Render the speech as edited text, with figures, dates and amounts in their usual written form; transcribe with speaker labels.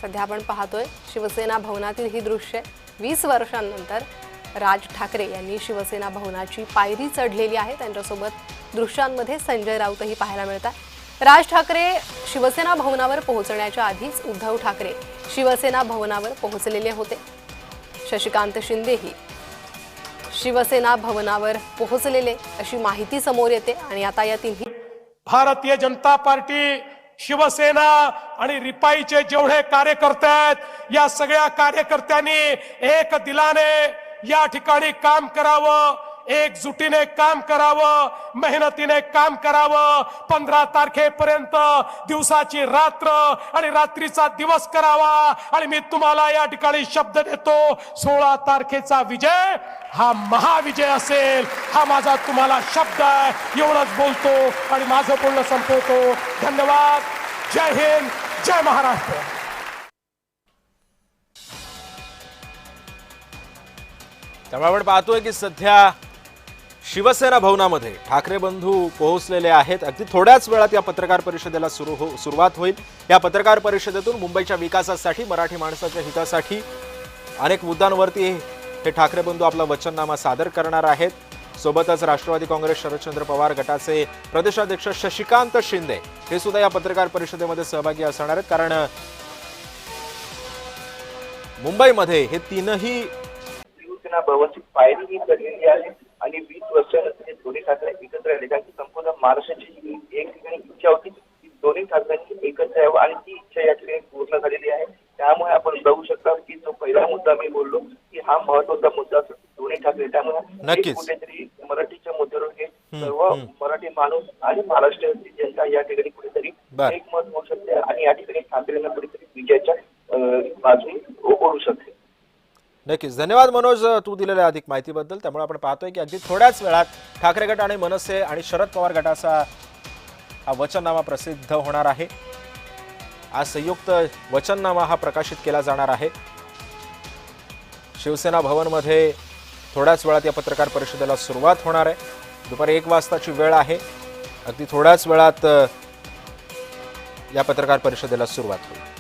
Speaker 1: सध्या आपण पाहतोय शिवसेना भवनातील ही दृश्य 20 वर्षांनंतर राज ठाकरे यांनी शिवसेना भवनाची पायरी चढलेली आहे। त्यांच्यासोबत दृश्यांमध्ये संजय राऊतही पाहायला मिळतात। राज ठाकरे शिवसेना भवनावर पोहोचण्याच्या आधीच उद्धव ठाकरे शिवसेना भवनावर पोहोचलेले होते। शशिकांत शिंदेही शिवसेना भवनावर पोहोचलेले अशी माहिती समोर येते आणि आता या तिन्ही
Speaker 2: भारतीय जनता पार्टी शिवसेना आणि रिपाईचे जेवढे कार्यकर्ते आहेत या सगळ्या कार्यकर्त्यांनी एक दिलाने या ठिकाणी काम करावं, एकजुटीने काम करावं, मेहनतीने काम करावं। 15 तारखेपर्यंत दिवसाची रात्र आणि रात्रीचा दिवस करावा आणि मी तुम्हाला या ठिकाणी शब्द देतो 16 तारखेचा विजय हा महाविजय असेल, हा माझा तुम्हाला शब्द आहे। एवढंच बोलतो आणि माझं बोलणं संपवतो। धन्यवाद। जय हिंद, जय महाराष्ट्र।
Speaker 3: त्यामुळे आपण पाहतोय की सध्या शिवसेना भवनामध्ये ठाकरे बंधू पोहोचलेले आहेत। अगदी थोड्याच वेळात या पत्रकार परिषदेला सुरुवात होईल। या पत्रकार परिषदेतून मुंबईच्या विकासासाठी, मराठी माणसाच्या हितासाठी अनेक मुद्द्यांवरती हे ठाकरे बंधू आपला वचननामा सादर करणार आहेत। सोबतच राष्ट्रवादी काँग्रेस शरदचंद्र पवार गटाचे प्रदेशाध्यक्ष शशिकांत शिंदे हे सुद्धा या पत्रकार परिषदेमध्ये सहभागी असणार आहेत। कारण मुंबईमध्ये हे तीनही
Speaker 4: शिवसेना भवनची पायरी ही चढलेली आहे आणि 20 वर्षानंतर दोन्ही ठाकरे एकत्र आले। कारण संपूर्ण महाराष्ट्राची एक ठिकाणी इच्छा होती की दोन्ही ठाकरेंनी एकत्र यावं आणि ती इच्छा या ठिकाणी पूर्ण झालेली आहे। त्यामुळे आपण बघू शकता की जो पहिला मुद्दा मी बोललो की हा महत्त्वाचा मुद्दा दोन्ही ठाकरे, त्यामुळे कुठेतरी मराठीच्या मुद्द्यावर हे सर्व मराठी माणूस आणि महाराष्ट्राची जनता या ठिकाणी कुठेतरी एकमत होऊ शकते आणि या ठिकाणी ठाकरेंना कुठेतरी विजयाच्या बाजूने ओढू शकते।
Speaker 3: नक्कीच। धन्यवाद मनोज, तू दिलेल्या अधिक माहितीबद्दल। त्यामुळे आपण पाहतोय की अगदी थोड्याच वेळात ठाकरे गट आणि मनसे आणि शरद पवार गटाचा हा वचननामा प्रसिद्ध होणार आहे। आज संयुक्त वचननामा हा प्रकाशित केला जाणार आहे। शिवसेना भवनमध्ये थोड्याच वेळात या पत्रकार परिषदेला सुरुवात होणार आहे। दुपारी 1 वाजताची वेळ आहे। अगदी थोड्याच वेळात या पत्रकार परिषदेला सुरुवात होईल।